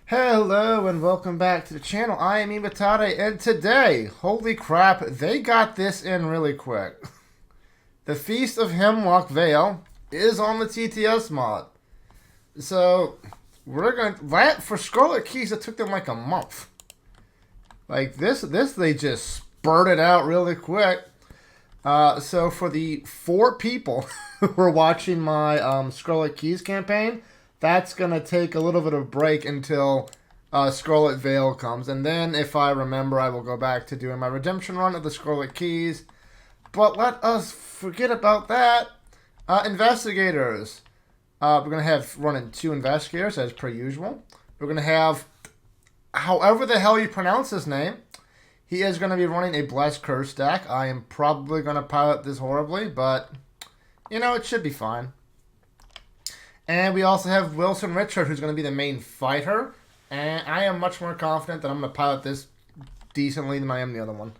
Hello and welcome back to the channel. I am Imatade, and today, holy crap, they got this in really quick. The Feast of Hemlock Vale is on the TTS mod. So, we're going to... That, for Scarlet Keys, it took them like a month. Like, this they just spurted out really quick. So, for the 4 people who are watching my Scarlet Keys campaign, that's going to take a little bit of a break until Scarlet Vale comes. And then, if I remember, I will go back to doing my redemption run of the Scarlet Keys. But let us forget about that. Investigators. We're going to have running 2 investigators, as per usual. We're going to have, however the hell you pronounce his name, he is going to be running a Blessed Curse deck. I am probably going to pilot this horribly, but, you know, it should be fine. And we also have Wilson Richard, who's going to be the main fighter. And I am much more confident that I'm going to pilot this decently than I am the other one.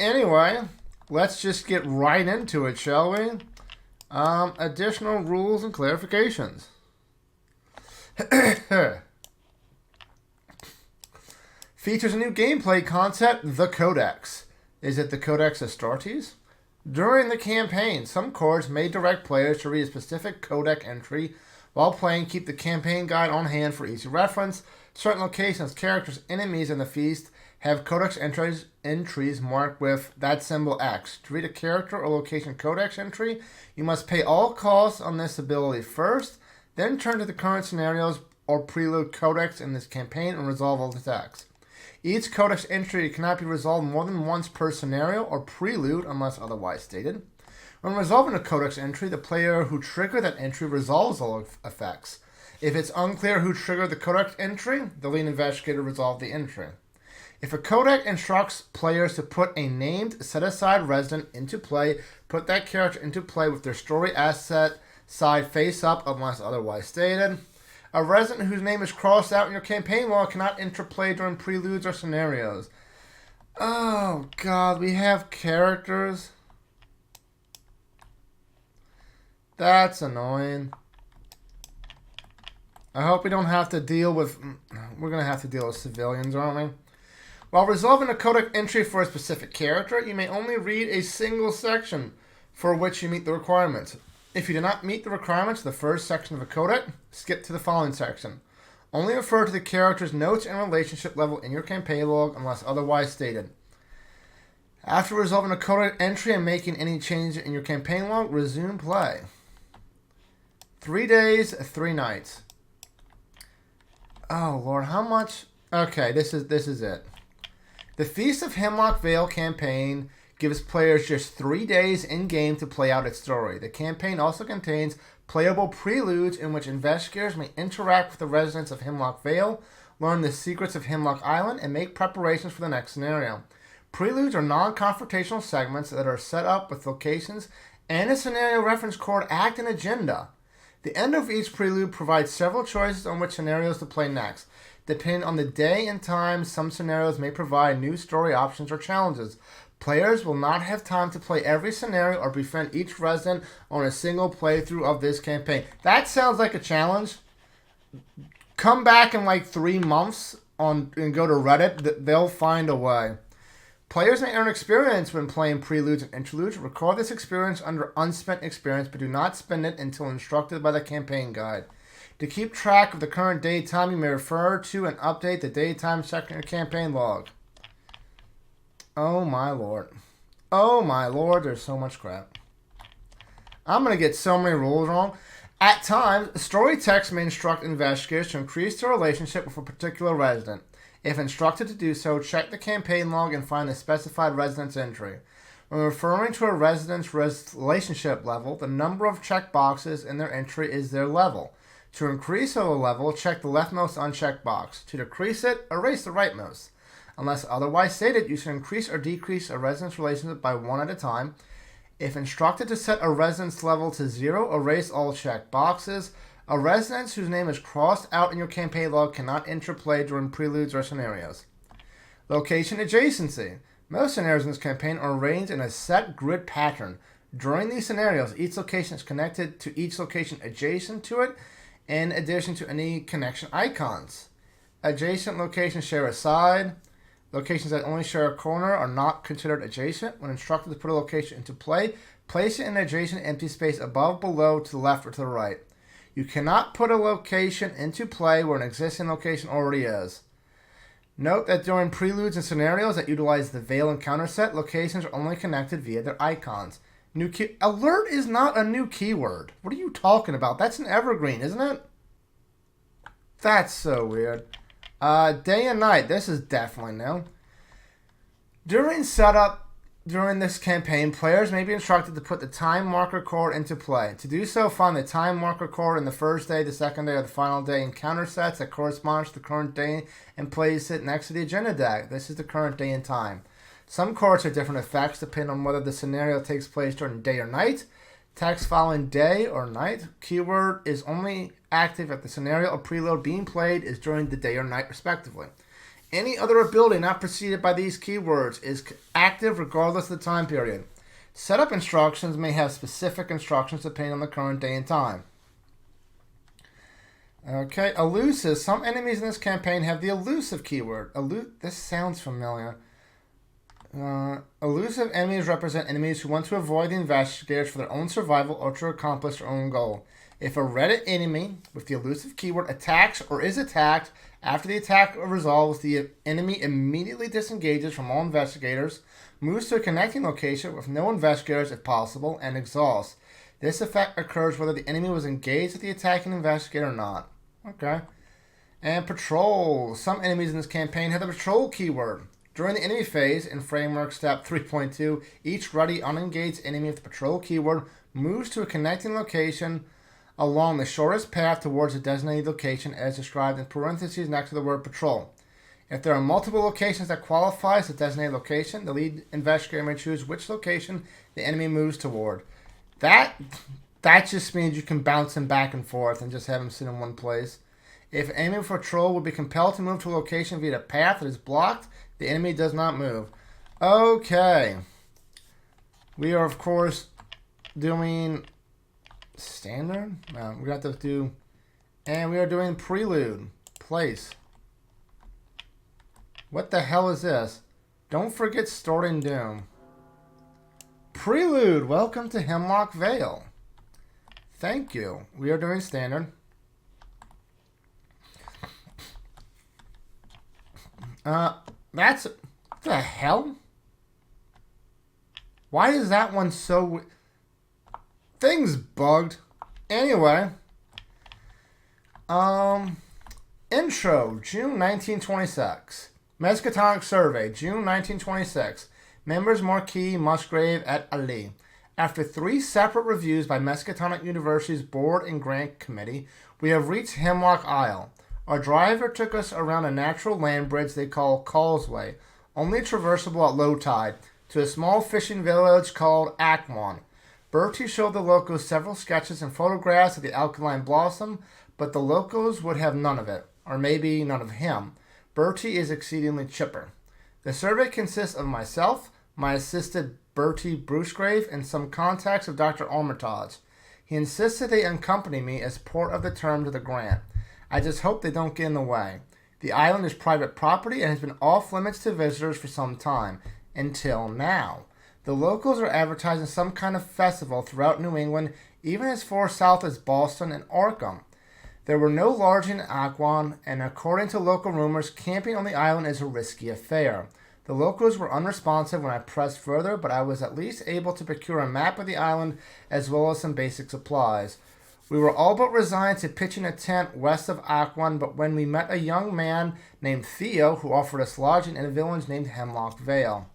Anyway, let's just get right into it, shall we? Additional rules and clarifications. Features a new gameplay concept, the Codex. Is it the Codex Astartes? During the campaign, some cards may direct players to read a specific codec entry. While playing, keep the campaign guide on hand for easy reference. Certain locations, characters, enemies in the feast have codex entries marked with that symbol X. To read a character or location codex entry, you must pay all costs on this ability first, then turn to the current scenarios or prelude codex in this campaign and resolve all the attacks. Each codex entry cannot be resolved more than once per scenario or prelude unless otherwise stated. When resolving a codex entry, the player who triggered that entry resolves all effects. If it's unclear who triggered the codex entry, the lead investigator resolved the entry. If a codec instructs players to put a named set-aside resident into play, put that character into play with their story asset side face up unless otherwise stated. A resident whose name is crossed out in your campaign log cannot interplay during preludes or scenarios. Oh, God, we have characters. That's annoying. I hope we don't have to deal with... We're going to have to deal with civilians, aren't we? While resolving a codec entry for a specific character, you may only read a single section for which you meet the requirements. If you do not meet the requirements of the first section of a codec, skip to the following section. Only refer to the character's notes and relationship level in your campaign log unless otherwise stated. After resolving a codec entry and making any change in your campaign log, resume play. 3 days, 3 nights. Oh, Lord, how much? Okay, this is it. The Feast of Hemlock Vale campaign gives players just 3 days in-game to play out its story. The campaign also contains playable preludes in which investigators may interact with the residents of Hemlock Vale, learn the secrets of Hemlock Island, and make preparations for the next scenario. Preludes are non-confrontational segments that are set up with locations and a scenario reference card act and agenda. The end of each prelude provides several choices on which scenarios to play next. Depending on the day and time, some scenarios may provide new story options or challenges. Players will not have time to play every scenario or befriend each resident on a single playthrough of this campaign. That sounds like a challenge. Come back in like 3 months and go to Reddit. They'll find a way. Players may earn experience when playing preludes and interludes. Record this experience under unspent experience, but do not spend it until instructed by the campaign guide. To keep track of the current daytime, you may refer to and update the daytime section of your campaign log. Oh my lord. Oh my lord, there's so much crap. I'm going to get so many rules wrong. At times, story text may instruct investigators to increase their relationship with a particular resident. If instructed to do so, check the campaign log and find the specified residence entry. When referring to a resident's relationship level, the number of checkboxes in their entry is their level. To increase a level, check the leftmost unchecked box. To decrease it, erase the rightmost. Unless otherwise stated, you should increase or decrease a resident's relationship by 1 at a time. If instructed to set a residence level to 0, erase all checked boxes. A residence whose name is crossed out in your campaign log cannot interplay during preludes or scenarios. Location adjacency. Most scenarios in this campaign are arranged in a set grid pattern. During these scenarios, each location is connected to each location adjacent to it, in addition to any connection icons. Adjacent locations share a side. Locations that only share a corner are not considered adjacent. When instructed to put a location into play, place it in an adjacent empty space above, below, to the left, or to the right. You cannot put a location into play where an existing location already is. Note that during preludes and scenarios that utilize the Vale encounter set, locations are only connected via their icons. Alert is not a new keyword. What are you talking about? That's an evergreen, isn't it? That's so weird. Day and night. This is definitely new. During setup, during this campaign, players may be instructed to put the time marker card into play. To do so, find the time marker card in the first day, the second day, or the final day encounter sets that corresponds to the current day and place it next to the agenda deck. This is the current day and time. Some cards have different effects depending on whether the scenario takes place during day or night. Text following day or night. Keyword is only active if the scenario or preload being played is during the day or night, respectively. Any other ability not preceded by these keywords is active regardless of the time period. Setup instructions may have specific instructions depending on the current day and time. Okay, elusive. Some enemies in this campaign have the elusive keyword. This sounds familiar. Elusive enemies represent enemies who want to avoid the investigators for their own survival or to accomplish their own goal. If a Reddit enemy with the elusive keyword attacks or is attacked, after the attack resolves, the enemy immediately disengages from all investigators, moves to a connecting location with no investigators if possible, and exhausts. This effect occurs whether the enemy was engaged with the attacking investigator or not. Okay. And patrol. Some enemies in this campaign have the patrol keyword. During the enemy phase, in Framework Step 3.2, each ready unengaged enemy with the patrol keyword moves to a connecting location along the shortest path towards a designated location as described in parentheses next to the word patrol. If there are multiple locations that qualify as a designated location, the lead investigator may choose which location the enemy moves toward. That just means you can bounce him back and forth and just have him sit in one place. If enemy patrol will be compelled to move to a location via a path that is blocked, the enemy does not move. Okay. We are, of course, doing standard. We got to do, and we are doing prelude. Place. What the hell is this? Don't forget starting doom. Prelude. Welcome to Hemlock Vale. Thank you. We are doing standard. That's the hell. Why is that one so? Things bugged. Anyway. Intro, June 1926. Miskatonic Survey, June 1926. Members Marquis, Musgrave, et al. After 3 separate reviews by Miskatonic University's Board and Grant Committee, we have reached Hemlock Isle. Our driver took us around a natural land bridge they call Causeway, only traversable at low tide, to a small fishing village called Arkham. Bertie showed the locals several sketches and photographs of the alkaline blossom, but the locals would have none of it, or maybe none of him. Bertie is exceedingly chipper. The survey consists of myself, my assistant Bertie Brucegrave, and some contacts of Dr. Armitage. He insisted they accompany me as part of the terms of the grant. I just hope they don't get in the way. The island is private property and has been off limits to visitors for some time, until now. The locals are advertising some kind of festival throughout New England, even as far south as Boston and Arkham. There were no lodging in Aquan, and according to local rumors, camping on the island is a risky affair. The locals were unresponsive when I pressed further, but I was at least able to procure a map of the island as well as some basic supplies. We were all but resigned to pitching a tent west of Aquan, but when we met a young man named Theo who offered us lodging in a village named Hemlock Vale.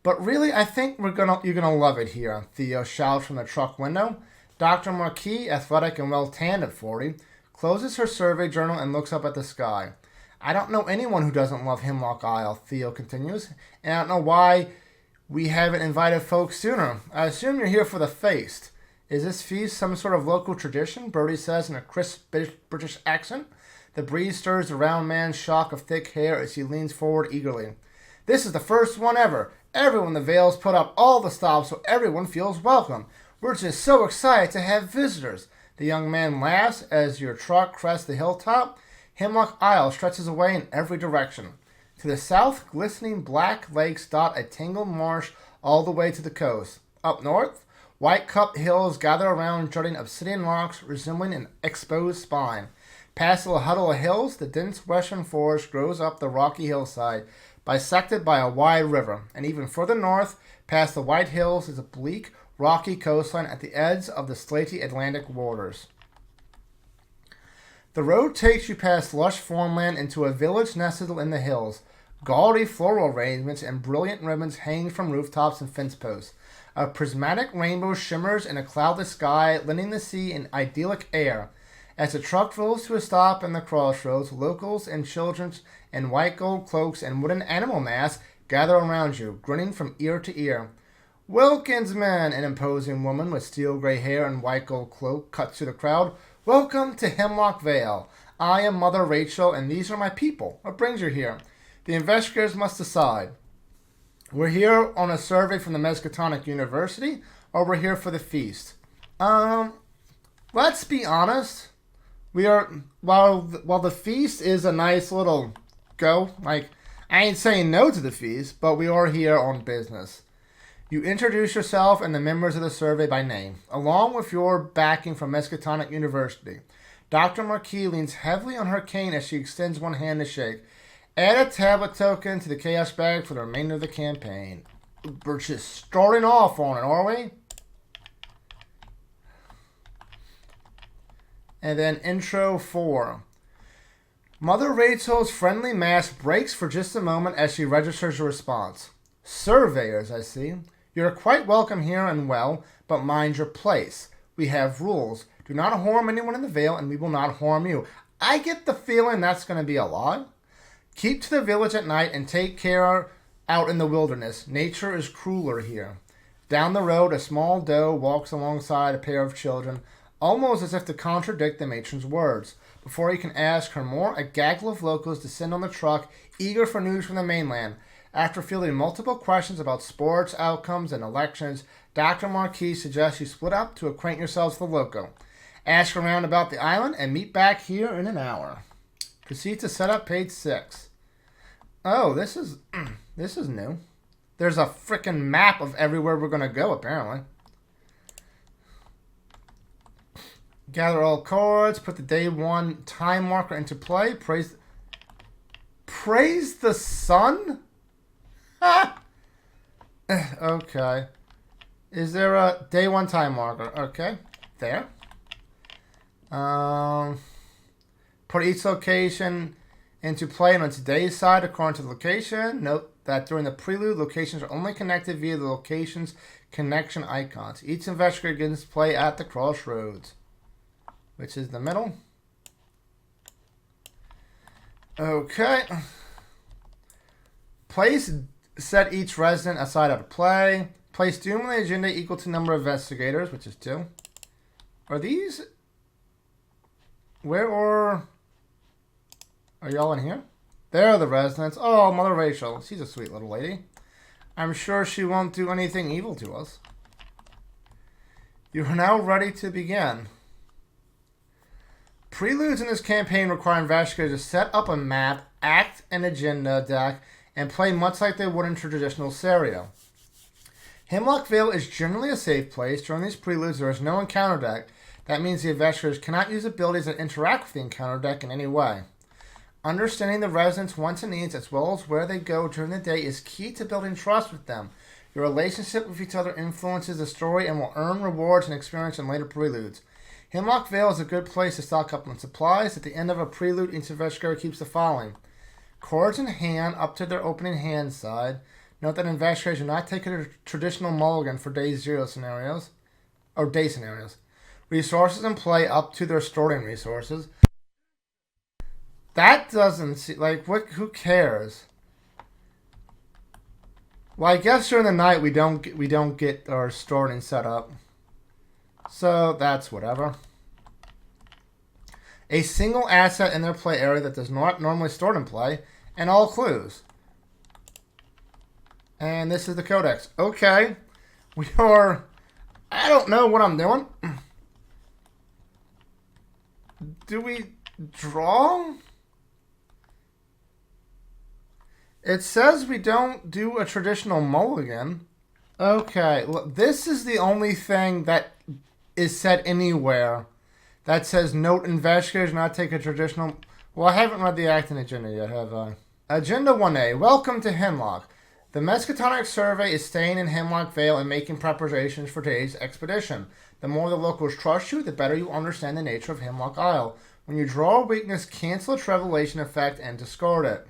But really, I think you're gonna love it here, Theo shouts from the truck window. Dr. Marquis, athletic and well-tanned at 40, closes her survey journal and looks up at the sky. I don't know anyone who doesn't love Hemlock Isle, Theo continues, and I don't know why we haven't invited folks sooner. I assume you're here for the feast. Is this feast some sort of local tradition? Bertie says in a crisp British accent. The breeze stirs the round man's shock of thick hair as he leans forward eagerly. This is the first one ever. Everyone in the Vale's put up all the stops so everyone feels welcome. We're just so excited to have visitors. The young man laughs as your truck crests the hilltop. Hemlock Isle stretches away in every direction. To the south, glistening black lakes dot a tangled marsh all the way to the coast. Up north, white-cupped hills gather around jutting obsidian rocks resembling an exposed spine. Past a huddle of hills, the dense western forest grows up the rocky hillside, bisected by a wide river. And even further north, past the white hills, is a bleak, rocky coastline at the edge of the slaty Atlantic waters. The road takes you past lush farmland into a village nestled in the hills. Gaudy floral arrangements and brilliant ribbons hang from rooftops and fence posts. A prismatic rainbow shimmers in a cloudless sky, lending the sea an idyllic air. As the truck rolls to a stop in the crossroads, locals and children in white gold cloaks and wooden animal masks gather around you, grinning from ear to ear. Wilkinsman, an imposing woman with steel gray hair and white gold cloak, cuts through the crowd. Welcome to Hemlock Vale. I am Mother Rachel, and these are my people. What brings you here? The investigators must decide. We're here on a survey from the Miskatonic University, or we're here for the feast. Let's be honest. We are, while the feast is a nice little go, like, I ain't saying no to the feast, but we are here on business. You introduce yourself and the members of the survey by name, along with your backing from Miskatonic University. Dr. Marquis leans heavily on her cane as she extends one hand to shake. Add a tablet token to the chaos bag for the remainder of the campaign. We're just starting off on it, are we? And then intro 4. Mother Rachel's friendly mask breaks for just a moment as she registers a response. Surveyors, I see. You're quite welcome here and well, but mind your place. We have rules. Do not harm anyone in the Vale, and we will not harm you. I get the feeling that's going to be a lie. Keep to the village at night and take care out in the wilderness. Nature is crueler here. Down the road, a small doe walks alongside a pair of children, almost as if to contradict the matron's words. Before he can ask her more, a gaggle of locals descend on the truck, eager for news from the mainland. After fielding multiple questions about sports, outcomes, and elections, Dr. Marquis suggests you split up to acquaint yourselves with the loco. Ask around about the island and meet back here in an hour. Proceed to set up page 6. Oh, this is new. There's a frickin' map of everywhere we're going to go, apparently. Gather all cards, put the day 1 time marker into play. Praise the sun? Okay. Is there a day 1 time marker? Okay. There. Put each location into play on today's side according to the location. Note that during the prelude, locations are only connected via the location's connection icons. Each investigator begins play at the crossroads, which is the middle. Okay. Set each resident aside out of play. Place doom on the agenda equal to number of investigators, which is 2. Are these... Where are y'all in here? There are the residents. Oh, Mother Rachel. She's a sweet little lady. I'm sure she won't do anything evil to us. You are now ready to begin. Preludes in this campaign require investigators to set up a map, act an agenda deck, and play much like they would in traditional Serio. Hemlock Vale is generally a safe place. During these preludes, there is no encounter deck. That means the investigators cannot use abilities that interact with the encounter deck in any way. Understanding the residents' wants and needs, as well as where they go during the day, is key to building trust with them. Your relationship with each other influences the story and will earn rewards and experience in later preludes. Hemlock Vale is a good place to stock up on supplies. At the end of a prelude, each investigator keeps the following. Cards in hand up to their opening hand side. Note that investigators do not take a traditional mulligan for day 0 scenarios, or day scenarios. Resources in play up to their starting resources. That doesn't seem like who cares? Well, I guess during the night we don't get our starting set up. So that's whatever. A single asset in their play area that does not normally start in play, and all clues. And this is the codex. Okay. We are... I don't know what I'm doing. Do we draw? It says we don't do a traditional mulligan. Okay, look, this is the only thing that is said anywhere that says note investigators not take a traditional. Well, I haven't read the acting agenda yet, have I? Agenda 1A. Welcome to Hemlock. The Miskatonic Survey is staying in Hemlock Vale and making preparations for today's expedition. The more the locals trust you, the better you understand the nature of Hemlock Isle. When you draw a weakness, cancel its revelation effect and discard it.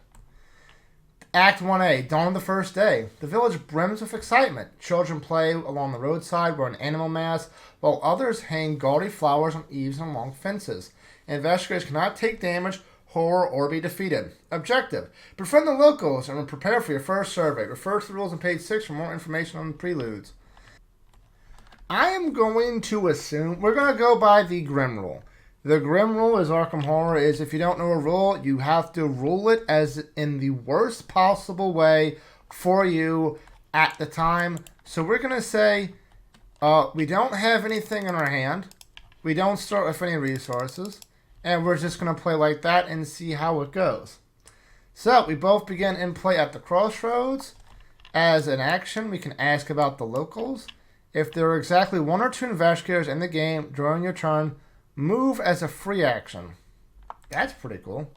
Act 1A, dawn of the first day. The village brims with excitement. Children play along the roadside wearing animal masks, while others hang gaudy flowers on eaves and along fences. Investigators cannot take damage, horror, or be defeated. Objective, befriend the locals and prepare for your first survey. Refer to the rules on page 6 for more information on the preludes. I am going to assume, we're going to go by the Grim Rule. The Grim Rule is Arkham Horror is if you don't know a rule, you have to rule it as in the worst possible way for you at the time. So we're going to say we don't have anything in our hand. We don't start with any resources. And we're just going to play like that and see how it goes. So we both begin in play at the crossroads. As an action, we can ask about the locals. If there are exactly 1 or 2 investigators in the game during your turn, move as a free action. That's pretty cool.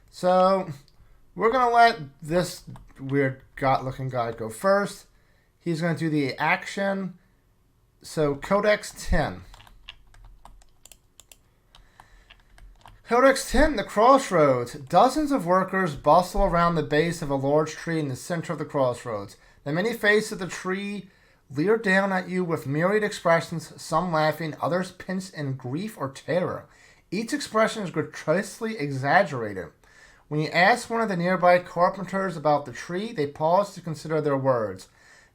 So, we're going to let this weird looking guy go first. He's going to do the action. So, Codex 10. Codex 10, the crossroads. Dozens of workers bustle around the base of a large tree in the center of the crossroads. The many faces of the tree leer down at you with myriad expressions, some laughing, others pinched in grief or terror. Each expression is grotesquely exaggerated. When you ask one of the nearby carpenters about the tree, they pause to consider their words.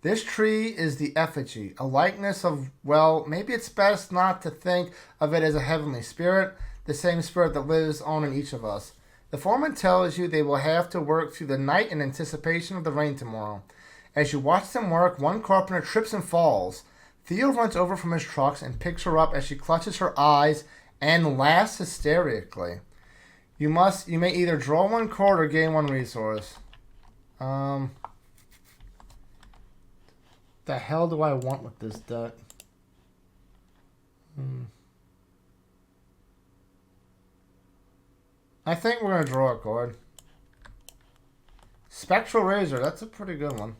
This tree is the effigy, a likeness of, well, maybe it's best not to think of it as a heavenly spirit, the same spirit that lives on in each of us. The foreman tells you they will have to work through the night in anticipation of the rain tomorrow. As you watch them work, one carpenter trips and falls. Theo runs over from his trucks and picks her up as she clutches her eyes and laughs hysterically. You may either draw 1 card or gain 1 resource. The hell do I want with this deck? I think we're going to draw a card. Spectral Razor, that's a pretty good one.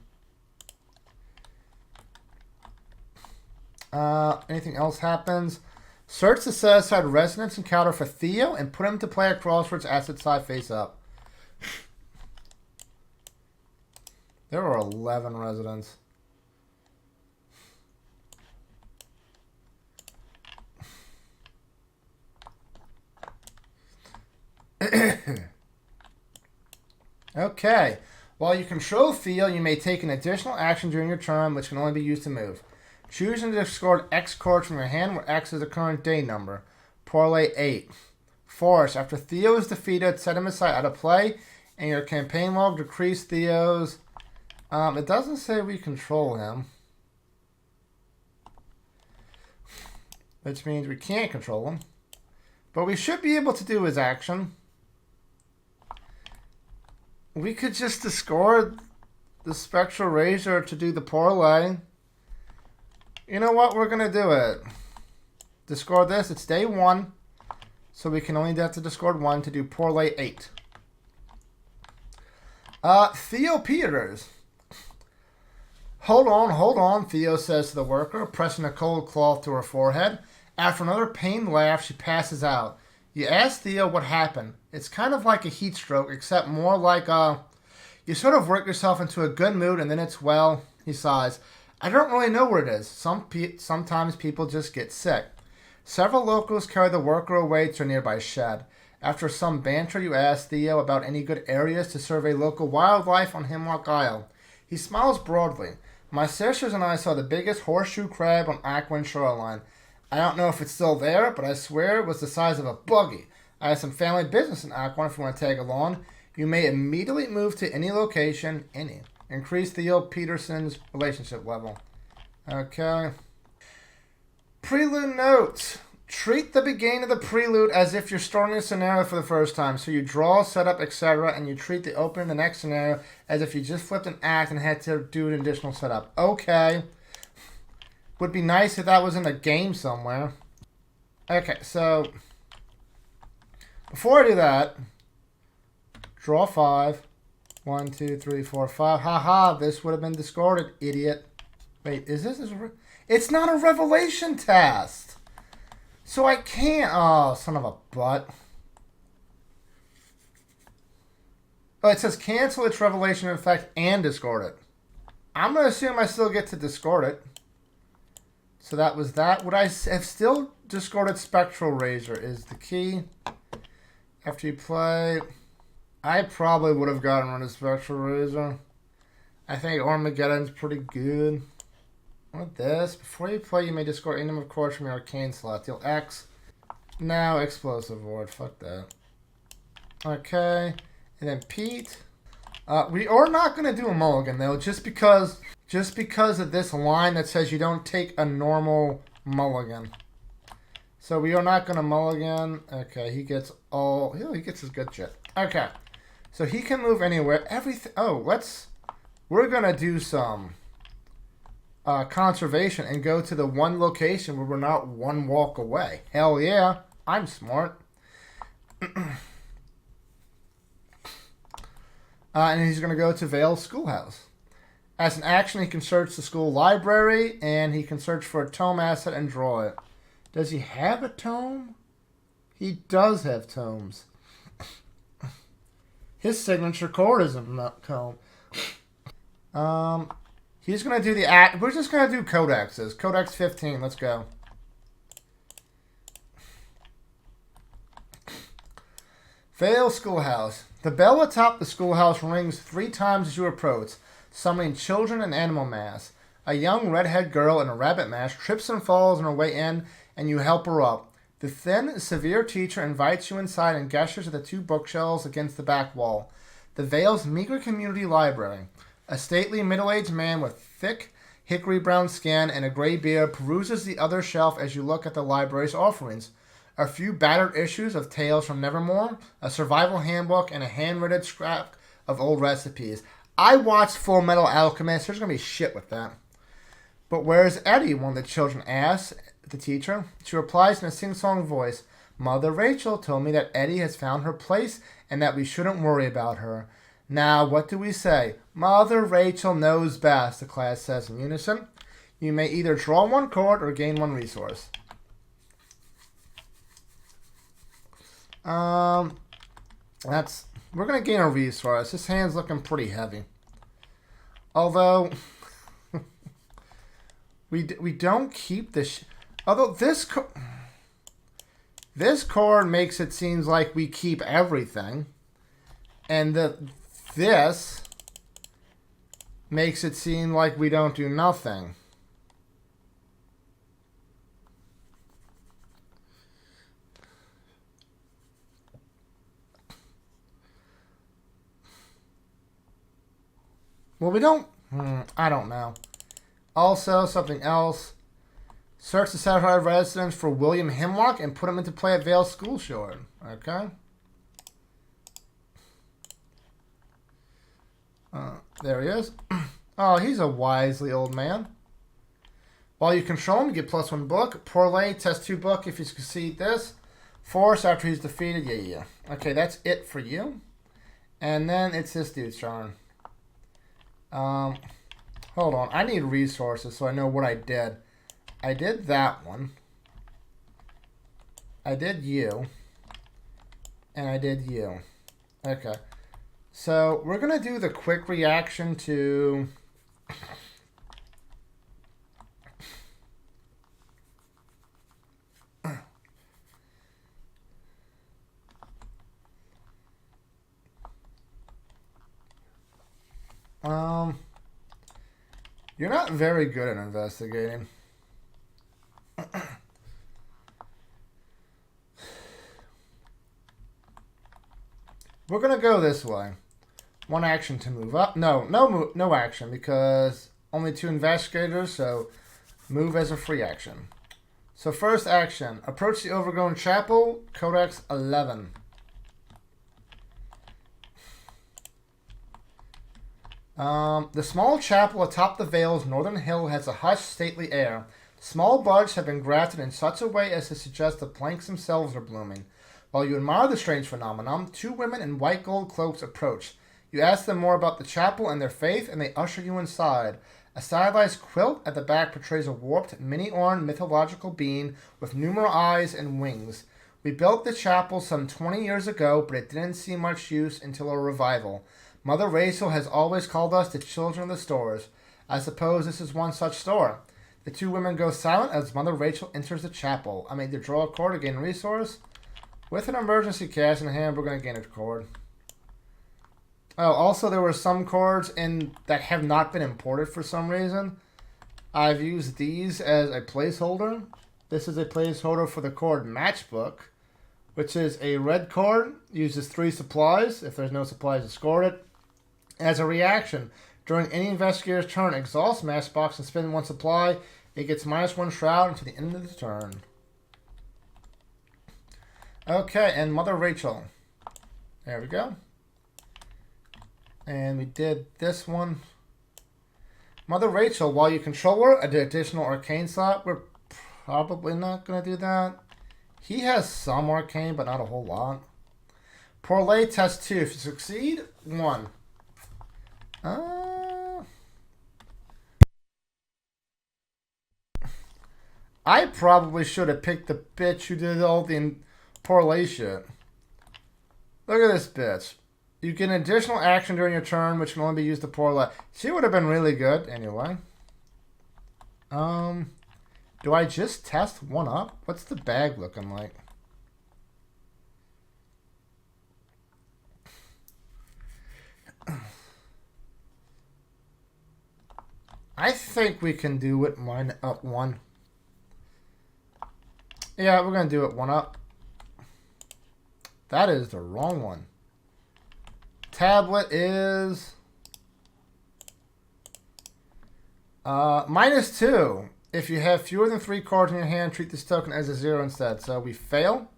Anything else happens? Search the set-aside resonance encounter for Theo and put him to play at crossroads asset side face up. There are 11 residents. Okay. While you control Theo, you may take an additional action during your turn, which can only be used to move. Choose and discard X cards from your hand, where X is the current day number. Parlay 8. Force. After Theo is defeated, set him aside out of play, and your campaign log decrease Theo's. It doesn't say we control him, which means we can't control him. But we should be able to do his action. We could just discard the Spectral Razor to do the parlay. You know what? We're going to do it. Discard this. It's day 1. So we can only have to discard 1 to do parlay 8. Theo Peters. Hold on, Theo says to the worker, pressing a cold cloth to her forehead. After another pained laugh, she passes out. You ask Theo what happened. It's kind of like a heat stroke, except more like you sort of work yourself into a good mood and then it's, well, he sighs. I don't really know what it is. Sometimes people just get sick. Several locals carry the worker away to a nearby shed. After some banter, you ask Theo about any good areas to survey local wildlife on Hemlock Isle. He smiles broadly. My sisters and I saw the biggest horseshoe crab on Aquin Shoreline. I don't know if it's still there, but I swear it was the size of a buggy. I have some family business in Aquin if you want to tag along. You may immediately move to any location, Increase Theo Peterson's relationship level. Okay. Prelude notes. Treat the beginning of the prelude as if you're starting a scenario for the first time. So you draw, set up, etc., and you treat the opening of the next scenario as if you just flipped an act and had to do an additional setup. Okay. Would be nice if that was in a game somewhere. Okay, so before I do that, draw 5. 1, 2, 3, 4, 5. Haha, this would have been discarded, idiot. Wait, is this? It's not a revelation test. So I can't. Oh, son of a butt. Oh, it says cancel its revelation effect and discard it. I'm going to assume I still get to discard it. So that was that. Would I have still discarded Spectral Razor is the key. After you play, I probably would have gotten rid of Spectral Razor. I think Armageddon's pretty good. What this? Before you play, you may discard any number of cards from your arcane slot. Deal X. Now Explosive Ward. Fuck that. Okay. And then Pete. We are not going to do a mulligan, though, just because of this line that says you don't take a normal mulligan. So we are not going to mulligan. Okay, he gets all... he gets his good shit. Okay. So he can move anywhere. Everything... Oh, we're going to do some conservation and go to the one location where we're not one walk away. Hell yeah. I'm smart. And he's going to go to Vale Schoolhouse. As an action, he can search the school library, and he can search for a tome asset and draw it. Does he have a tome? He does have tomes. His signature card is a tome. He's going to do the act. We're just going to do codexes. Codex 15. Let's go. Vale Schoolhouse. The bell atop the schoolhouse rings 3 times as you approach, summoning children and animal mass. A young redhead girl in a rabbit mask trips and falls on her way in, and you help her up. The thin, severe teacher invites you inside and gestures at the 2 bookshelves against the back wall. The Vale's meager community library. A stately middle-aged man with thick, hickory-brown skin and a gray beard peruses the other shelf as you look at the library's offerings. A few battered issues of Tales from Nevermore, a survival handbook, and a handwritten scrap of old recipes. I watched Full Metal Alchemist. There's going to be shit with that. But where's Eddie? One of the children asks the teacher. She replies in a sing-song voice, Mother Rachel told me that Eddie has found her place and that we shouldn't worry about her. Now, what do we say? Mother Rachel knows best, the class says in unison. You may either draw 1 card or gain 1 resource. We're going to gain a resource. This hand's looking pretty heavy. Although, we don't keep this... Although this card makes it seems like we keep everything. And this makes it seem like we don't do nothing. Well, we don't... I don't know. Also, something else. Search the satellite residence for William Hemlock and put him into play at Vale School Shore. Okay. There he is. Oh, he's a wisely old man. While you control him, you get +1 book. Parlay, test 2 book if you succeed this. Force after he's defeated. Yeah. Okay, that's it for you. And then it's this dude's turn. Hold on. I need resources so I know what I did. I did that one. I did you. And I did you. Okay. So, we're going to do the quick reaction to... You're not very good at investigating. We're going to go this way. 1 action to move up. No action because only 2 investigators, so move as a free action. So first action, approach the overgrown chapel, Codex 11. The small chapel atop the Vale's northern hill has a hushed, stately air. Small buds have been grafted in such a way as to suggest the planks themselves are blooming. While you admire the strange phenomenon, two women in white gold cloaks approach. You ask them more about the chapel and their faith, and they usher you inside. A stylized quilt at the back portrays a warped, mini-orned mythological being with numerous eyes and wings. We built the chapel some 20 years ago, but it didn't see much use until a revival. Mother Rachel has always called us the children of the stores. I suppose this is one such store. The two women go silent as Mother Rachel enters the chapel. I made to draw a cord to gain a resource. With an emergency cash in hand, we're going to gain a cord. Oh, also there were some cords that have not been imported for some reason. I've used these as a placeholder. This is a placeholder for the cord matchbook, which is a red cord, uses 3 supplies. If there's no supplies, discard it. As a reaction, during any investigator's turn, exhaust matchbox and spend 1 supply. It gets -1 shroud until the end of the turn. Okay, and Mother Rachel. There we go. And we did this one. Mother Rachel, while you control her, an additional arcane slot. We're probably not going to do that. He has some arcane, but not a whole lot. Parlay test 2. If you succeed, 1. I probably should have picked the bitch who did all the parlay shit. Look at this bitch. You get an additional action during your turn, which can only be used to parlay. She would have been really good anyway. Do I just test 1 up? What's the bag looking like? I think we can do it mine up 1. Yeah, we're going to do it 1 up. That is the wrong one. Tablet is -2. If you have fewer than 3 cards in your hand, treat this token as a 0 instead. So we fail.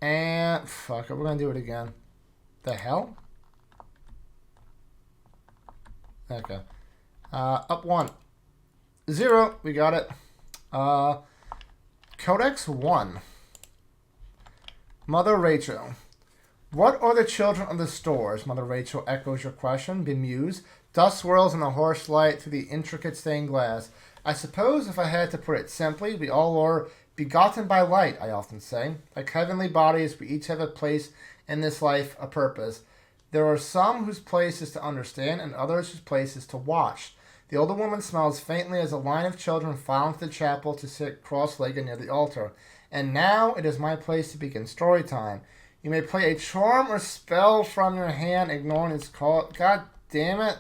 And fuck it, we're gonna do it again. The hell? Okay. Up 1. 0. We got it. Codex 1. Mother Rachel. What are the children of the stores? Mother Rachel echoes your question, bemused. Dust swirls in the harsh light through the intricate stained glass. I suppose if I had to put it simply, we all are begotten by light, I often say. Like heavenly bodies, we each have a place in this life, a purpose. There are some whose place is to understand and others whose place is to watch. The older woman smiles faintly as a line of children file into the chapel to sit cross-legged near the altar. And now it is my place to begin story time. You may play a charm or spell from your hand, ignoring its call. God damn it.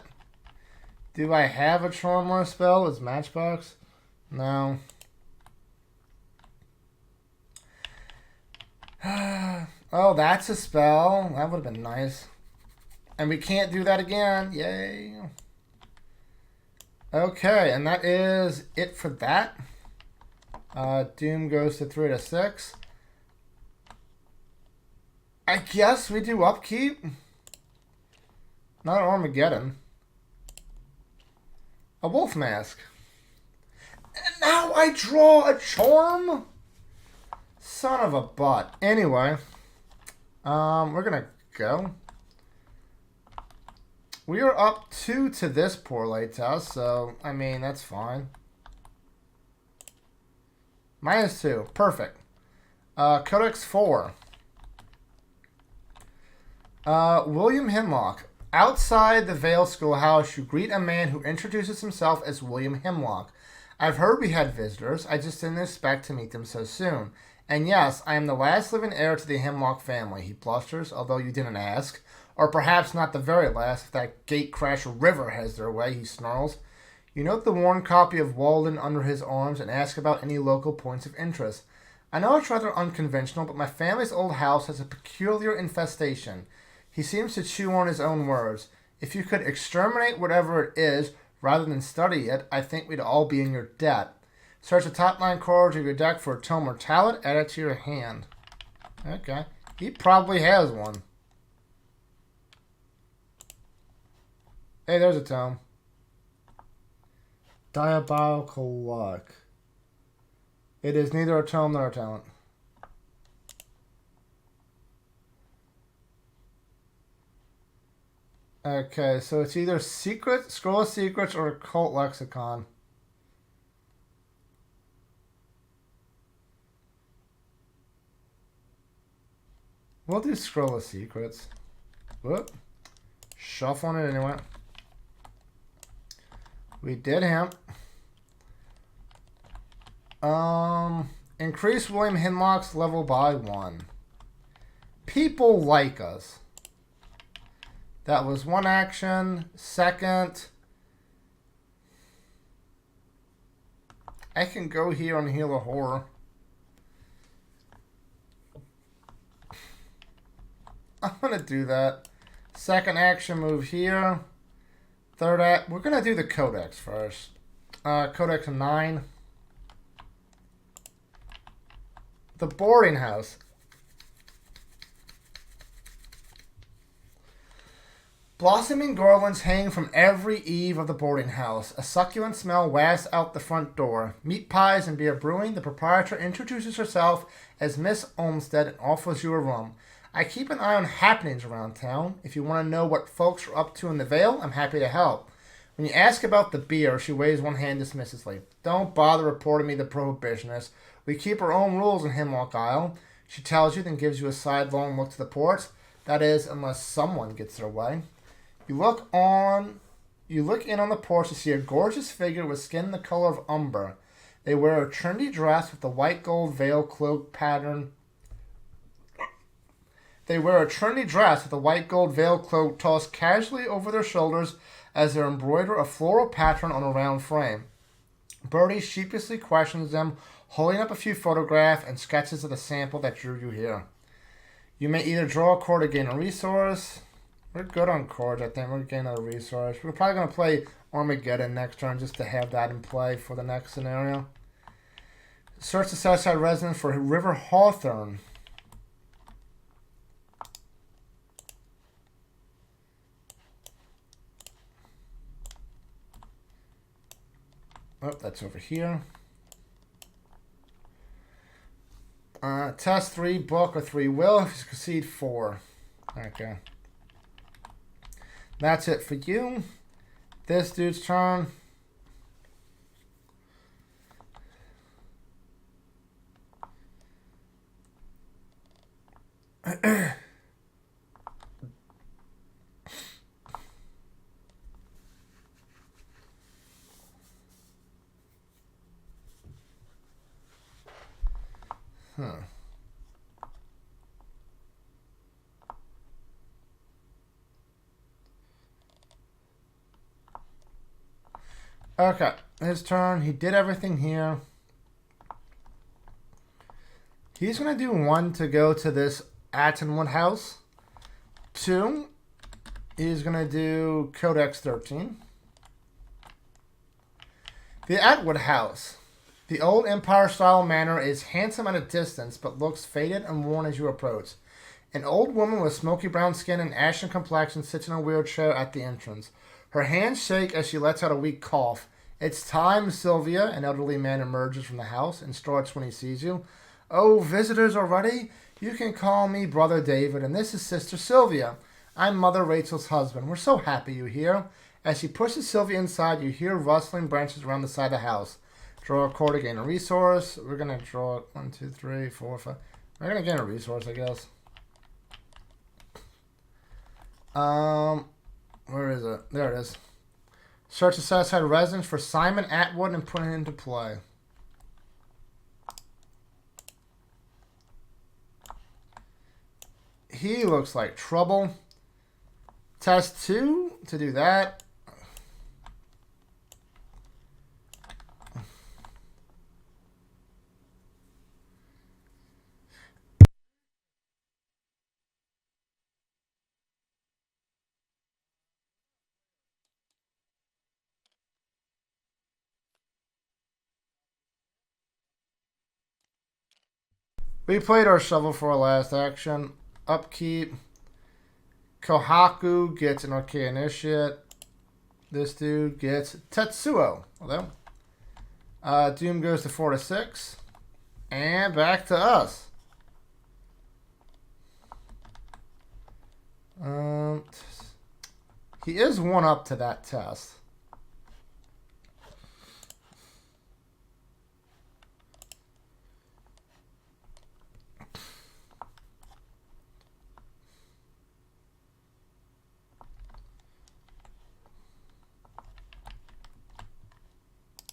Do I have a charm or a spell? Is Matchbox? No. Oh, that's a spell. That would have been nice. And we can't do that again. Yay. Okay, and that is it for that. Doom goes to 3 to 6. I guess we do upkeep. Not an Armageddon. A wolf mask. And now I draw a charm? Son of a butt. Anyway. We're gonna go. We are up 2 to this parlay test, so, I mean, that's fine. -2. Perfect. Codex 4. William Hemlock. Outside the Vale Schoolhouse, you greet a man who introduces himself as William Hemlock. I've heard we had visitors. I just didn't expect to meet them so soon. And yes, I am the last living heir to the Hemlock family, he blusters, although you didn't ask. Or perhaps not the very last, if that gatecrasher River has their way, he snarls. You note the worn copy of Walden under his arms and ask about any local points of interest. I know it's rather unconventional, but my family's old house has a peculiar infestation. He seems to chew on his own words. If you could exterminate whatever it is, rather than study it, I think we'd all be in your debt. Search the top 9 cards of your deck for a tome or talent. Add it to your hand. Okay. He probably has one. Hey, there's a tome. Diabolical Luck. It is neither a tome nor a talent. Okay, so it's either Scroll of Secrets, or Occult Lexicon. We'll do Scroll of Secrets. Whoop. Shuffling it anyway. We did him. Increase William Hemlock's level by 1. People like us. That was one action. Second, I can go here and heal a horror. I'm going to do that. Second action, move here. Third act, we're going to do the Codex first. Codex 9. The Boarding House. Blossoming garlands hang from every eave of the boarding house. A succulent smell wafts out the front door. Meat pies and beer brewing, the proprietor introduces herself as Miss Olmsted and offers you a room. I keep an eye on happenings around town. If you want to know what folks are up to in the Vale, I'm happy to help. When you ask about the beer, she waves one hand dismissively. Don't bother reporting me the prohibitionist. We keep our own rules in Hemlock Vale. She tells you, then gives you a sidelong look to the porch. That is, unless someone gets their way. You look in on the porch to see a gorgeous figure with skin the color of umber. They wear a trendy dress with the white gold veil cloak pattern. They wear a trendy dress with a white gold veil cloak tossed casually over their shoulders as they embroider a floral pattern on a round frame. Bertie sheepishly questions them, holding up a few photographs and sketches of the sample that drew you here. You may either draw a card to gain a resource. We're good on cards, I think. We're getting a resource. We're probably going to play Armageddon next turn just to have that in play for the next scenario. Search the Southside residence for River Hawthorne. Oh, that's over here. Test 3, book, or 3 will. If you succeed, 4. Okay. That's it for you. This dude's turn. Okay, his turn. He did everything here. He's going to do 1 to go to this Attonwood house. 2, he's going to do Codex 13. The Atwood house. The old Empire-style manor is handsome at a distance, but looks faded and worn as you approach. An old woman with smoky brown skin and ashen complexion sits in a wheelchair at the entrance. Her hands shake as she lets out a weak cough. It's time, Sylvia. An elderly man emerges from the house and starts when he sees you. Oh, visitors already? You can call me Brother David, and this is Sister Sylvia. I'm Mother Rachel's husband. We're so happy you're here. As she pushes Sylvia inside, you hear rustling branches around the side of the house. Draw a card to gain a resource. We're going to draw 1, 2, 3, 4, 5. We're going to gain a resource, I guess. Where is it? There it is. Search the Southside residence for Simon Atwood and put it into play. He looks like trouble. Test 2 to do that. We played our shovel for our last action. Upkeep. Kohaku gets an Arcane Initiate. This dude gets Tetsuo. Although, Doom goes to 4 to 6. And back to us. He is 1 up to that test.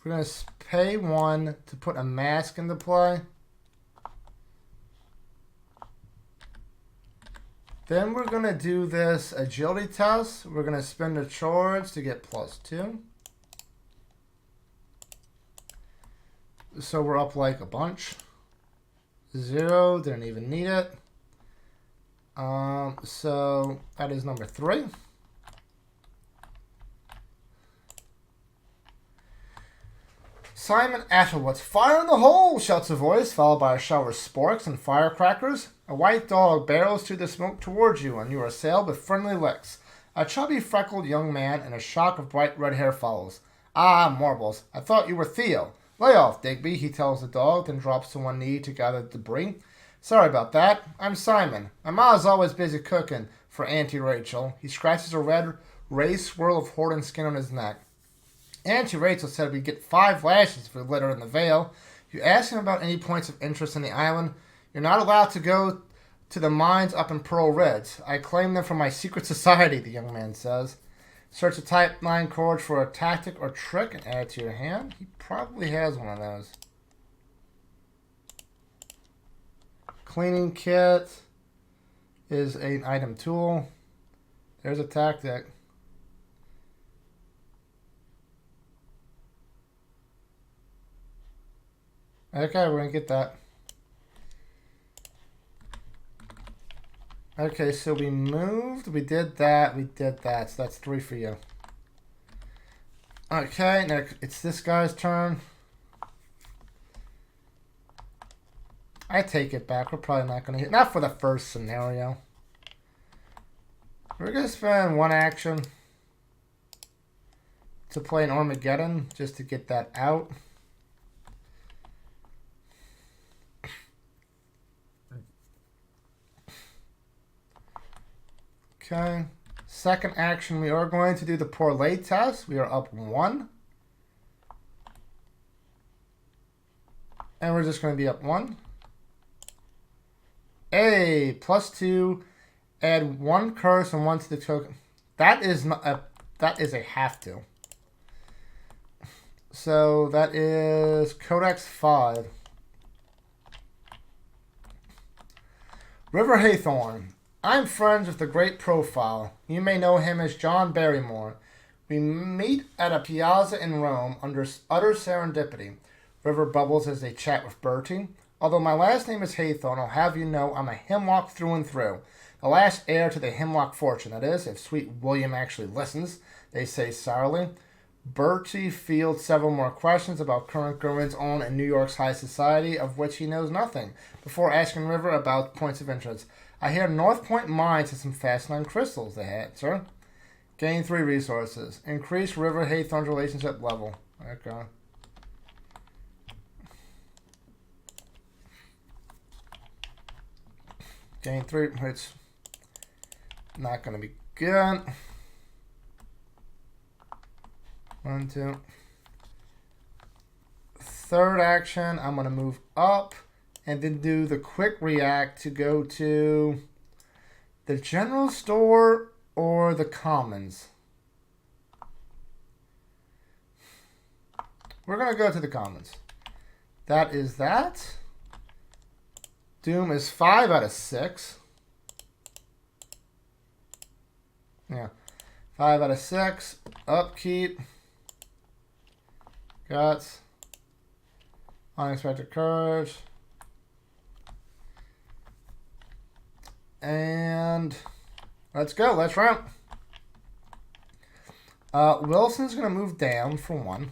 We're going to pay 1 to put a mask into play. Then we're going to do this agility test. We're going to spend a charge to get +2. So we're up like a bunch. 0, didn't even need it. So that is number 3. Simon Atterwood's fire in the hole, shouts a voice, followed by a shower of sparks and firecrackers. A white dog barrels through the smoke towards you, and you are assailed with friendly licks. A chubby, freckled young man and a shock of bright red hair follows. Ah, marbles, I thought you were Theo. Lay off, Digby, he tells the dog, then drops to one knee to gather debris. Sorry about that. I'm Simon. My ma's always busy cooking for Auntie Rachel. He scratches a red, raised swirl of Horton skin on his neck. Auntie Rachel said we'd get 5 lashes for litter in the Vale. You ask him about any points of interest in the island. You're not allowed to go to the mines up in Pearl Ridge. I claim them for my secret society, the young man says. Search a Type 9 chord for a tactic or trick and add it to your hand. He probably has one of those. Cleaning kit is an item tool. There's a tactic. Okay, we're going to get that. Okay, so we moved, we did that, so that's 3 for you. Okay, now it's this guy's turn. I take it back, we're probably not going to hit, not for the first scenario. We're going to spend 1 action to play an Armageddon, just to get that out. Okay, second action, we are going to do the parlay test. We are up 1. And we're just going to be up 1. A +2, add 1 curse and 1 to the token. That is not a, that is a have to. So that is Codex 5. River Haythorn. I'm friends with the great profile. You may know him as John Barrymore. We meet at a piazza in Rome under utter serendipity. River bubbles as they chat with Bertie. Although my last name is Haythorn, I'll have you know I'm a Hemlock through and through. The last heir to the Hemlock fortune, that is, if sweet William actually listens, they say sourly. Bertie fields several more questions about current goings on in New York's high society, of which he knows nothing, before asking River about points of interest. I hear North Point Mines has some fascinating crystals, they had, sir. Gain 3 resources. Increase River Haythorn's relationship level. Okay. Gain 3, it's not going to be good. 1, 2. Third action, I'm going to move up. And then do the quick react to go to the general store or the commons. We're going to go to the commons. That is that. Doom is 5 out of 6. Yeah. 5 out of 6. Upkeep. Guts. Unexpected courage. And let's go. Let's ramp. Wilson's going to move down for 1.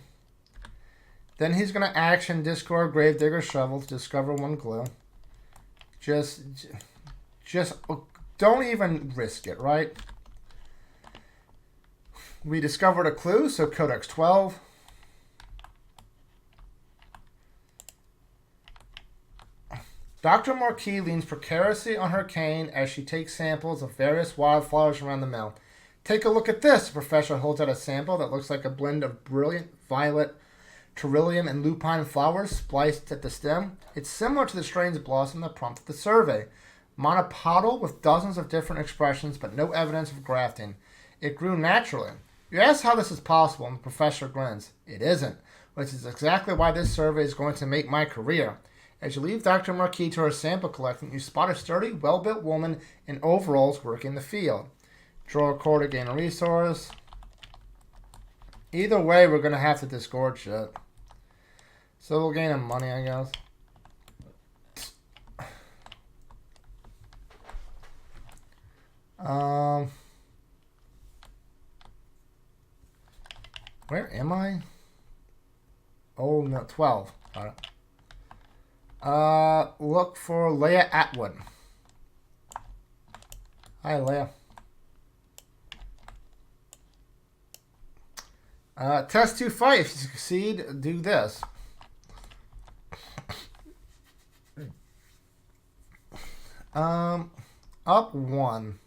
Then he's going to action discard Gravedigger's Shovel to discover 1 clue. Just don't even risk it, right? We discovered a clue, so Codex 12. Dr. Marquis leans precariously on her cane as she takes samples of various wildflowers around the mill. Take a look at this. The professor holds out a sample that looks like a blend of brilliant violet, trillium, and lupine flowers spliced at the stem. It's similar to the strange blossom that prompted the survey. Monopodal with dozens of different expressions, but no evidence of grafting. It grew naturally. You ask how this is possible, and the professor grins. It isn't, which is exactly why this survey is going to make my career. As you leave Dr. Marquis to her sample collecting, you spot a sturdy, well-built woman in overalls working the field. Draw a core to gain a resource. Either way, we're going to have to disgorge shit. So we'll gain money, I guess. Where am I? Oh, no, 12. All right. Look for Leia Atwood. Hi, Leia. Test to fight. If you succeed, do this. Up 1.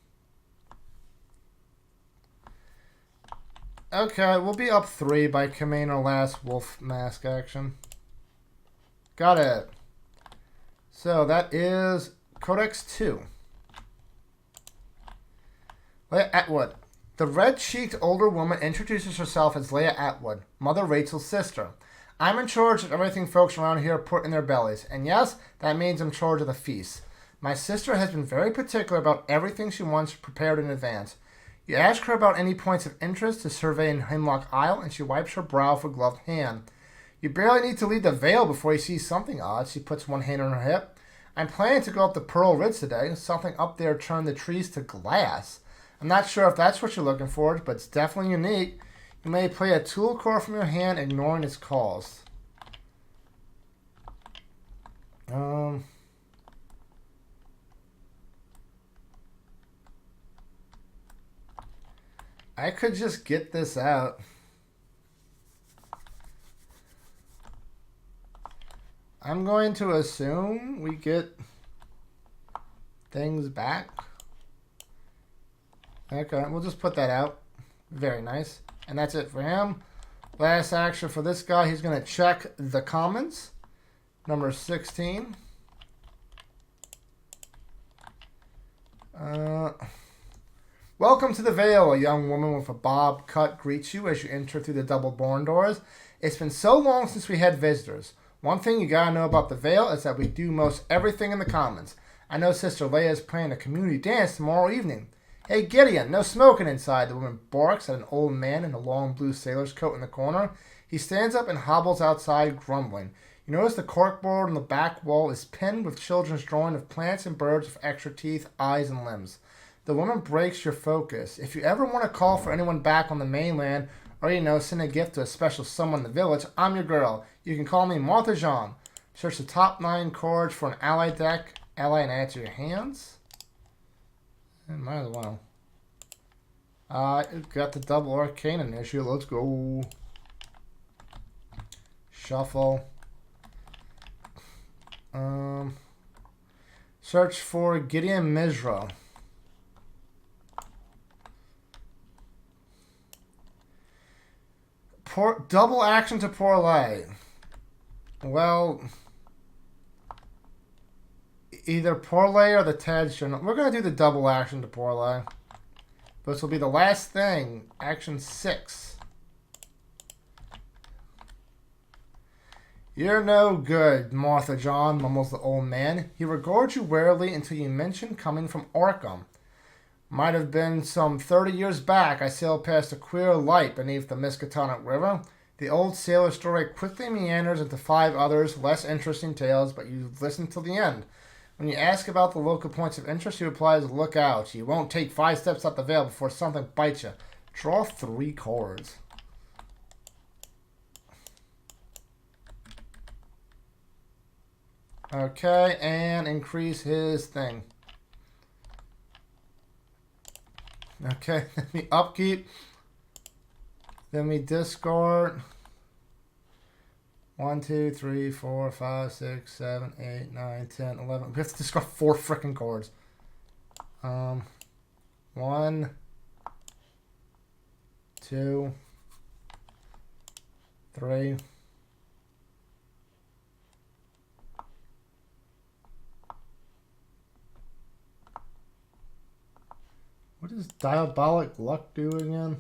Okay, we'll be up 3 by command our last wolf mask action. Got it. So that is Codex 2. Leia Atwood. The red-cheeked older woman introduces herself as Leia Atwood, Mother Rachel's sister. I'm in charge of everything folks around here put in their bellies, and yes, that means I'm in charge of the feast. My sister has been very particular about everything she wants prepared in advance. You ask her about any points of interest to survey in Hemlock Isle, and she wipes her brow with a gloved hand. You barely need to leave the veil before you see something odd. She puts one hand on her hip. I'm planning to go up the Pearl Ridge today. Something up there turned the trees to glass. I'm not sure if that's what you're looking for, but it's definitely unique. You may play a tool core from your hand, ignoring its calls. I could just get this out. I'm going to assume we get things back. Okay, we'll just put that out. Very nice. And that's it for him. Last action for this guy, he's going to check the commons. Number 16. Welcome to the Vale. A young woman with a bob cut greets you as you enter through the double barn doors. It's been so long since we had visitors. One thing you gotta know about the Vale is that we do most everything in the commons. I know Sister Leia is planning a community dance tomorrow evening. Hey Gideon, no smoking inside. The woman barks at an old man in a long blue sailor's coat in the corner. He stands up and hobbles outside, grumbling. You notice the corkboard on the back wall is pinned with children's drawing of plants and birds with extra teeth, eyes, and limbs. The woman breaks your focus. If you ever want to call for anyone back on the mainland, or, send a gift to a special someone in the village, I'm your girl. You can call me Martha Jean. Search the top 9 cards for an ally deck. Ally and add to your hands. Might as well. Got the double arcane issue. Let's go. Shuffle. Search for Gideon Mizra. Double action to parlay. Well, either parlay or the Tad's journal. We're going to do the double action to parlay. This will be the last thing. Action 6. You're no good, Martha John, mumbles the old man. He regards you warily until you mention coming from Arkham. Might have been some 30 years back I sailed past a queer light beneath the Miskatonic River. The old sailor story quickly meanders into 5 others, less interesting tales, but you listen till the end. When you ask about the local points of interest, he replies, look out. You won't take 5 steps up the Vale before something bites you. Draw 3 cards. Okay, and increase his thing. Okay, let me upkeep. Then we discard. 1, 2, 3, 4, 5, 6, 7, 8, 9, 10, 11. We have to discard 4 freaking cards. 1, 2, 3. What does Diabolic Luck do again?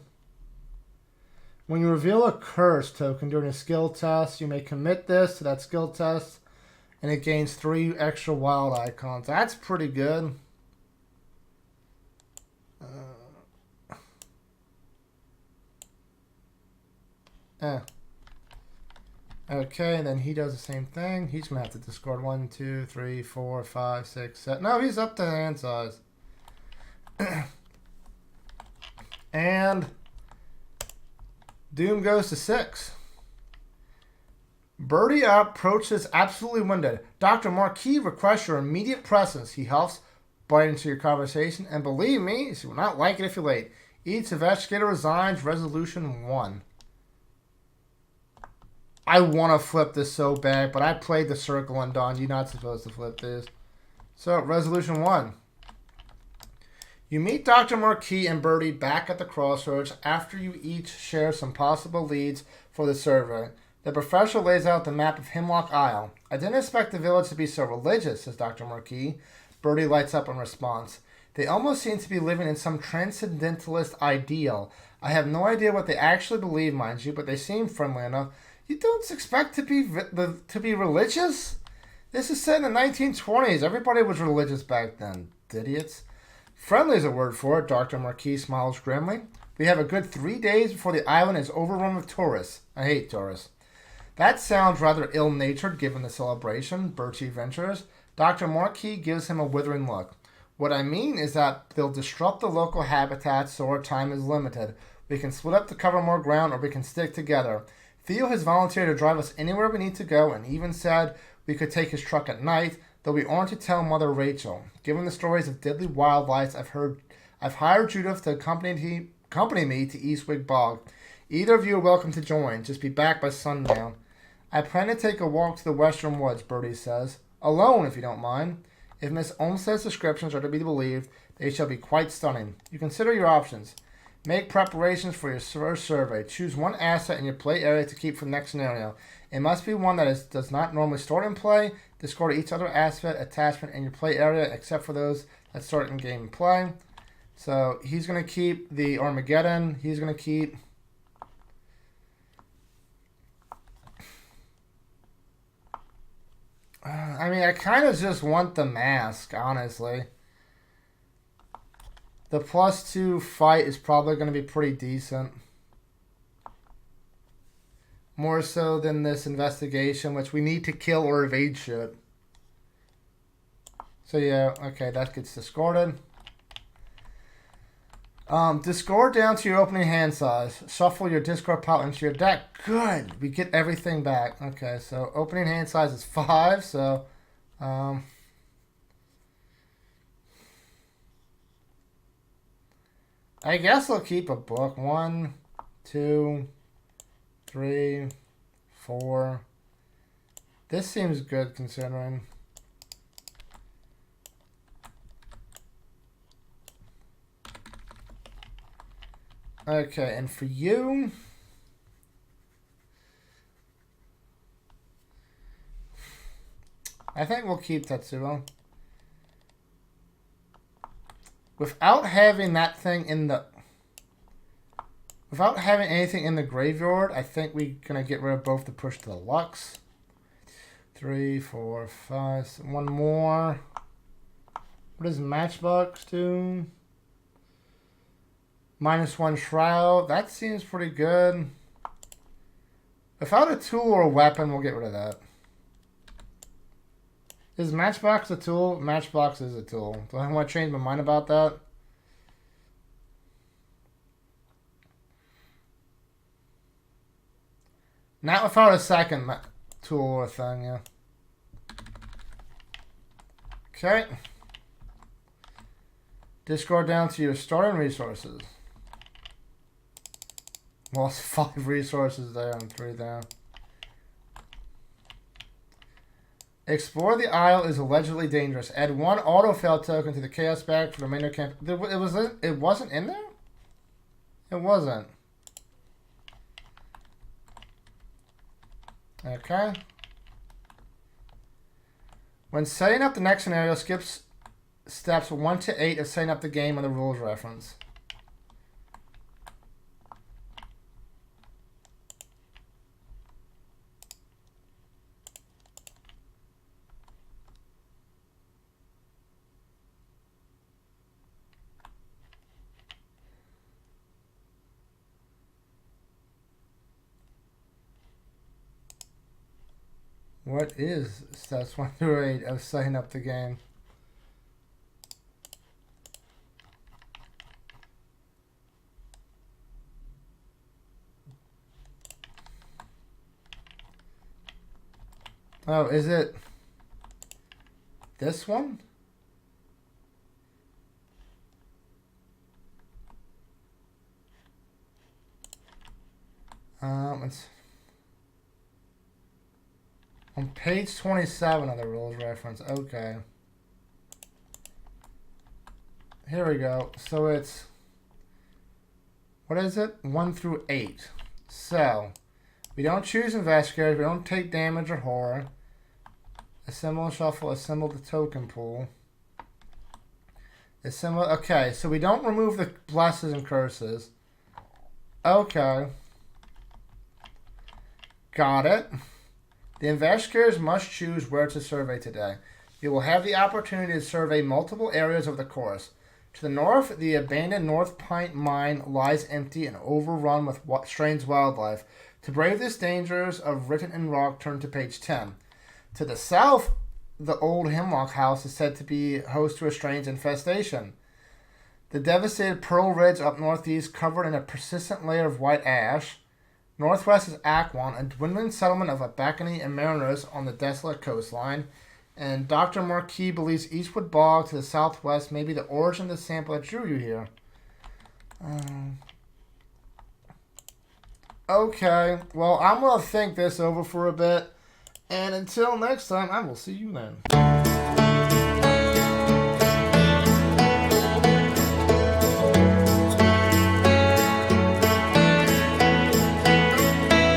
When you reveal a curse token during a skill test, you may commit this to that skill test, and it gains 3 extra wild icons. That's pretty good. Okay, and then he does the same thing. He's going to have to discard 1, 2, 3, 4, 5, 6, 7. No, he's up to hand size. And Doom goes to 6. Birdie approaches absolutely winded. Dr. Marquis requests your immediate presence. He helps bite into your conversation, and believe me, she will not like it if you're late. Each investigator resigns. Resolution 1. I want to flip this so bad, but I played the circle and Dawn. You're not supposed to flip this. So, Resolution 1. You meet Dr. Marquis and Birdie back at the crossroads after you each share some possible leads for the survey. The professor lays out the map of Hemlock Vale. I didn't expect the village to be so religious, says Dr. Marquis. Birdie lights up in response. They almost seem to be living in some transcendentalist ideal. I have no idea what they actually believe, mind you, but they seem friendly enough. You don't expect to be religious? This is set in the 1920s. Everybody was religious back then. Idiots. Friendly is a word for it, Dr. Marquis smiles grimly. We have a good 3 days before the island is overrun with tourists. I hate tourists. That sounds rather ill-natured given the celebration, Bertie ventures. Dr. Marquis gives him a withering look. What I mean is that they'll disrupt the local habitats so our time is limited. We can split up to cover more ground or we can stick together. Theo has volunteered to drive us anywhere we need to go and even said we could take his truck at night, though we aren't to tell Mother Rachel. Given the stories of deadly wildlife I've hired Judith to accompany me to Eastwick Bog. Either of you are welcome to join. Just be back by sundown. I plan to take a walk to the western woods, Bertie says. Alone, if you don't mind. If Miss Olmsted's descriptions are to be believed, they shall be quite stunning. You consider your options. Make preparations for your first survey. Choose one asset in your play area to keep for the next scenario. It must be one that does not normally start in play. Discard each other asset attachment in your play area except for those that start in game play. So he's going to keep the Armageddon. He's going to keep... I mean, I kind of just want the mask, honestly. The +2 fight is probably going to be pretty decent. More so than this investigation, which we need to kill or evade shit. So yeah, okay, that gets discarded. Discard down to your opening hand size. Shuffle your discard pile into your deck. Good! We get everything back. Okay, so opening hand size is 5, so... I guess I'll keep a book. 1, 2, 3, 4. This seems good considering. Okay, and for you... I think we'll keep Tetsuo. Without having that thing in the... Without having anything in the graveyard, I think we're going to get rid of both the push to the Lux. 3, 4, 5... One more. What does Matchbox do? -1 Shroud. That seems pretty good. Without a tool or a weapon, we'll get rid of that. Is Matchbox a tool? Matchbox is a tool. Do I want to change my mind about that? Not without a second tool or thing, yeah. Okay. Discard down to your starting resources. Lost 5 resources there and 3 there. Explore the Isle is allegedly dangerous. Add 1 auto-fail token to the Chaos bag for the remainder camp. It wasn't in there? It wasn't. Okay. When setting up the next scenario, skips steps 1 to 8 of setting up the game on the rules reference. What is steps 1 through 8 of setting up the game? Oh, is it this one? It's on page 27 of the rules reference. Okay. Here we go. So it's, what is it? 1 through 8. So, we don't choose investigators. We don't take damage or horror. Assemble and shuffle. Assemble the token pool. Assemble. Okay, so we don't remove the blesses and curses. Okay. Got it. The investigators must choose where to survey today. You will have the opportunity to survey multiple areas of the course. To the north, the abandoned North Pint Mine lies empty and overrun with strange wildlife. To brave this dangers of written in rock, turn to page 10. To the south, the old Hemlock House is said to be host to a strange infestation. The devastated Pearl Ridge up northeast, covered in a persistent layer of white ash. Northwest is Aquan, a dwindling settlement of Abacani and mariners on the desolate coastline. And Dr. Marquis believes Eastwood Bog to the southwest may be the origin of the sample that drew you here. Okay, well, I'm going to think this over for a bit. And until next time, I will see you then.